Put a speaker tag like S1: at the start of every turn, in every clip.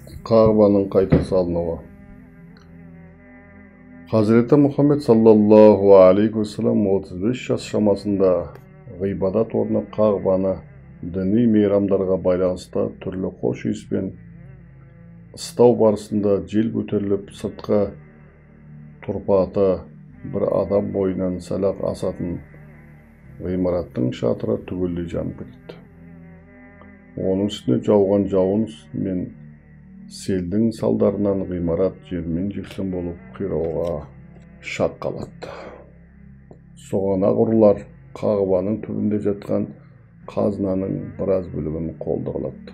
S1: Ka'banın qayta salınığı. Hazreti Muhammed sallallahu aleyhi ve sellem 35 yaş şamasında gıybadat ornuna Ka'bаны dini meyramlarga байланысты türlü hoş ispен ыстау барысында жел көтеріліп сыртқа тұрпаты bir адам бойынан сәл-ақ асатын ғимараттың шатыры түгелдей жанып кетті. Оның үстіне жауған жауын мен селдің салдарынан ғимарат жермен-жексен болып қирауға шақ қалады. Соған ұрылар Кағбаның түбінде жатқан қазынаның біраз бөлігін қолды қылады.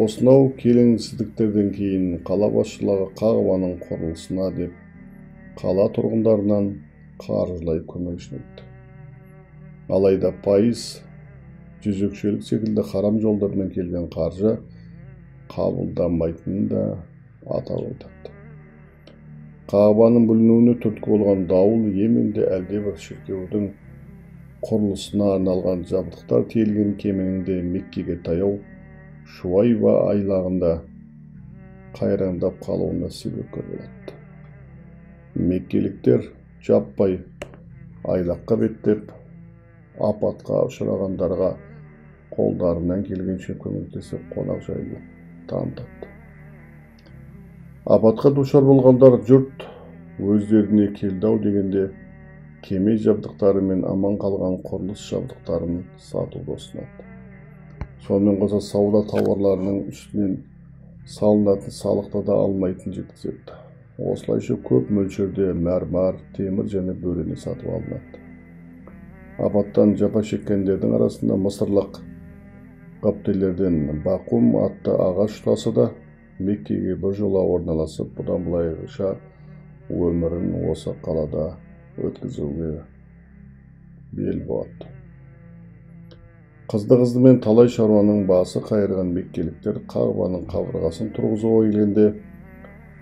S1: Осынау келеңсіздіктерден кейін қала басшылығы Кағбаның құрылысына деп қала тұрғындарынан қаржылай көмек жинайды. Алайда пайыз, жезөкшелік секілді харам жолдармен келген қаржы қабылданбайтынын да атап айтады. Кағбаның бүлінуіне түрткі болған дауыл Йеменде әлдебір шіркеудің құрылысына арналған жабдықтар тиелген кеменің де Меккеге таяу Шуайба айлағында қайраңдап қалуына себепкер болады. Меккеліктер жаппай айлаққа беттеп, апатқа ұшырағандарға қолдарынан келгенше көмектесіп қонақжайлық танытады. Апатқа душар болғандар жұрт өздеріне келді-ау дегенде кеме жабдықтары мен аман қалған құрылыс жабдықтарын сатуды ұсынады. Сонымен қоса сауда тауарларының үстінен салынатын салықты да алмайтын жеткізеді. Осылайша көп мөлшерде мәрмәр, темір және бөрені сатып алынады. Апаттан жапа шеккендердің арасында мысырлық қаптелерден Бақум атты ағаш ұстасы да Меккеге біржола орналасып, бұдан былайғыша өмірін осы қалада өткізуге бел буады. Қызды-қыздымен талай шаруаның басы қайырған меккеліктер Кағбаның қабырғасын тұрғызуға келгенде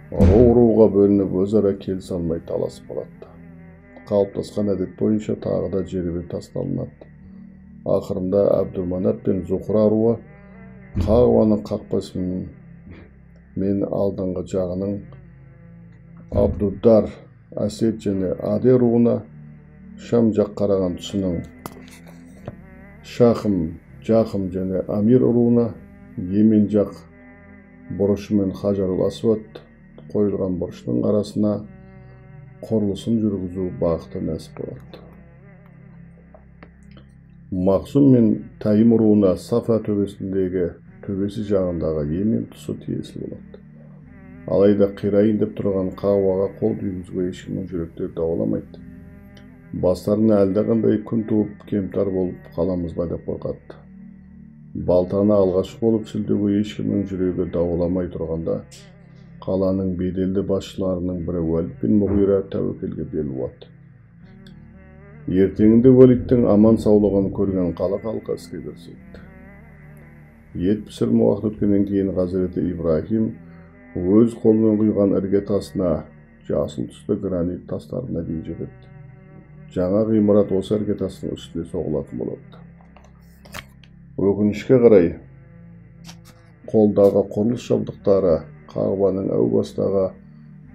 S1: ру-руға бөлініп өзара келісе алмай таласып қалады. Қалыптасқан әдет бойынша тағы да жеребе тасталынады. Ақырында Абдуманат пен Зухра руы Кағбаның қақпасымен мен алдыңғы жағының Абдудар, Асет және Аде руына, Шам жақ қараған тұсының Шахым, Жахым және Амир руына, Йемен жақ бұрышы мен Хажарул Асвад қойылған бұрыштың арасына құрылысын жүргізу бақыты нәсіп болады. Мақсум мен Тайым руына Сафа төбесіндегі төбесі жағындағы Йемен тұсы тиесілі болады. Алайда қирайын деп тұрған Кағбаға қол тигізуге ешкімнің жүректері дауаламайды. Бастарына әлдеқандай күн туып, кемтар болып қаламыз ба деп қорқады. Балтаны алғаш болып сілтеуге ешкімнің жүрегі дауаламай тұрғанда, қаланың беделді басшыларының бірі Уәлид пен Мұғира тәуекелге бел буады. Ертеңінде Уәлидтің аман саулығын көрген қала халқы іске кіріседі. Ет пісірім уақыт өткеннен кейін Хазіреті Ибрахим өз қолымен құйған ірге тасына, жасыл түсті гранит тастарына дейін жетеді. Жаңа ғимарат осы іргетастың үстіне соғылатын болады. Өкінішке қарай, қолдағы құрылыс жабдықтары Кағбаның әу бастағы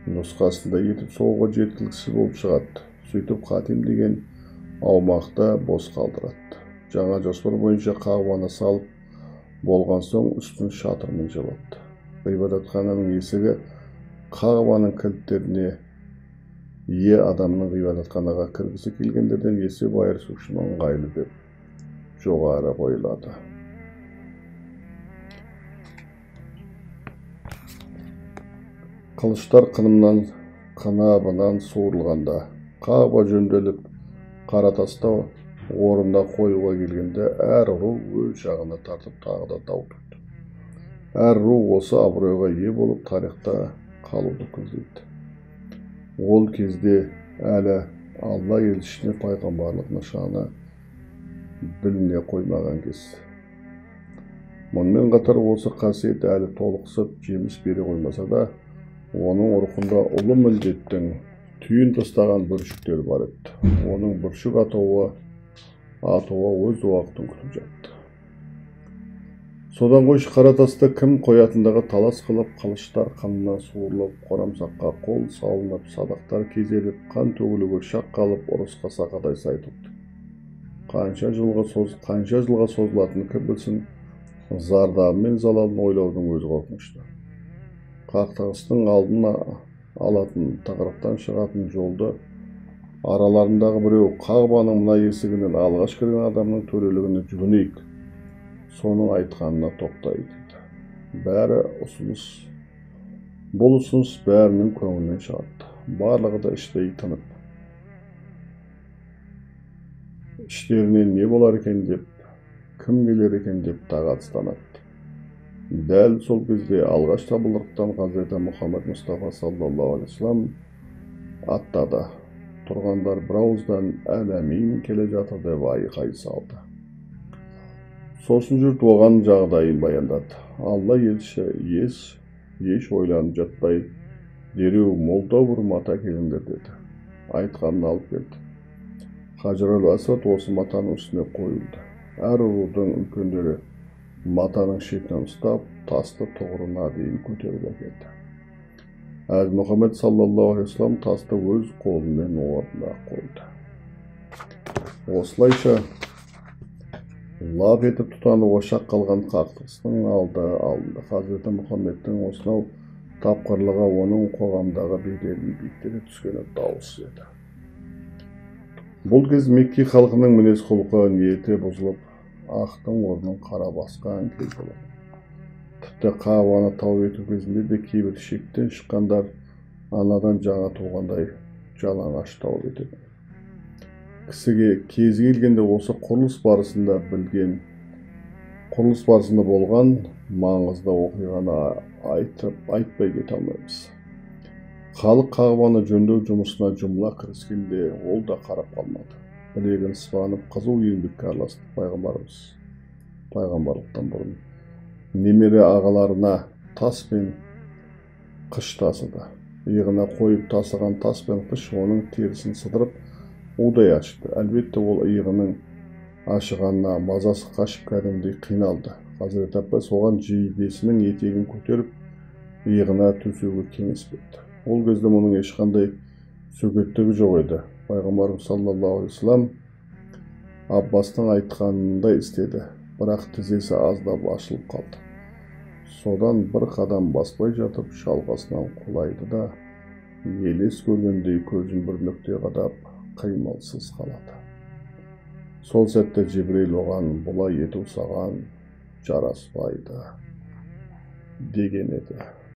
S1: нұсқасында етіп соғуға жеткіліксіз болып шығады. Сөйтіп Хатим деген аумақты бос қалдырады. Жаңа жоспар бойынша Кағбаны салып болған соң үстін шатырмен жабады. Ғибадатхананың есігі Кағбаның кілттеріне ие адамның ғибадатханаға кіргісі келгендерден есеп айырысу үшін ыңғайлы деп жоғары қойылады. Қылыштар қынымнан, қынабынан суырылғанда, Кағба жөнделіп, қара таста орнына қоюға келгенде әр ру өз жағына тартып тағы да дау туды. Әр ру осы абыройға ие болып тарихта қалуды көздейді. Ол кезде әлі Алла елшісіне пайғамбарлық нышаны біліне қоймаған кез. Мұнымен қатар осы қасиет әлі толықсып жеміс бере қоймаса да, оның ұрқында ұлы міндеттің түйін тастаған бүршіктер бар еді. Оның бүршік атауы өз уақытын күтіп жатты. Содан қойшы Қаратаста кім қоятындағы талас қылып, қылыштар қанына суырылып, қорамсаққа қол салынып, садақтар кезеліп, қан төгілуге шақ қалып, ұрысқа сақадай сай тұқты. Қанша жылға созылатынын кім білсін, зардабы мен залалын ойлаудың өзі қорқынышты. Қақтығыстың алдын алатын, тығырықтан шығатын жолды араларындағы біреу Қағбаның мына есігінен алғаш кірген адамның төрелігіне жүгінейік, соның айтқанына тоқтайды. Бәрі бұл ұсыныс бәрінің көңілінен шығады. Барлығы да іштей тынып, іштерінен не болар екен деп, кім келер екен деп тағатсызданады. Дәл сол кезде алғаш табылдырықтан Хазіреті Мұхаммед Мұстафа саллаллаху алейхи вассалам аттады. Тұрғандар бірауыздан әл-әмин келе жатыр деп айқай салды. Сосын жұрт оған жағдайын баяндады. Алла елші еш ойланып жатпай, дереу молда бір мата келіңдер деді. Айтқанын алып келді. Хаджар-ал-Асвад осы матаның үстіне қойылды. Әр рудың үлкендері матаның шетінен ұстап, тасты тұғырына дейін көтеріп әкелді. Әз Мұхаммед саллаллаху алейхи вассалам тасты өз қолымен орнына қойды. Осылайша лап етіп тұтанып ошақ қалған қақтығыстың алынды. Хазіреті Мұхаммедтің осынау тапқырлығы оның қоғамдағы беделін биіктете түскені даусыз еді. Бұл кез Мекке халқының мінез құлқы, ниеті бұзылып, ақтың орнын қара басқан кез болады. Тіпті Қағбаны тау ету кезінде де кейбір шектен шыққандар анадан жаңа туғандай жалаңаш тауып етеді. Кісіге кезі келгенде осы құрылыс барысында болған маңызды оқиғаны айтпай кете алмаймыз. Халық Қағбаны жөндеу жұмысына жұмыла кіріскенде ол да қарап қалмады. Білегін сыбанып қызу еңбекке араласты. Пайғамбарлықтан бұрын немере ағаларына тас пен қыш тасыды. Иығына қойып тасыған тас пен қыш оның терісін сыдырып удай ашты. Әлбетте ол иығының ашығанына мазасы қашып кәдімгідей қиналды. Хазірет Аппас оған жейдесінің етегін көтеріп, иығына төсеуге кеңес берді. Ол кезде мұның ешқандай сөгеттігі жоқ еді. Пайғамбарымыз саллаллаху алейхи вассалам Аббастың айтқанында істеді, бірақ тізесі аздап ашылып қалды. Содан бір қадам баспай жатып, шалғасынан құлайды да, елес көргендей көзін бір нүкте қадап, қимылсыз қалады. Сол сәтте Жибрейіл оған бұлай ету саған жараспайды деген еді.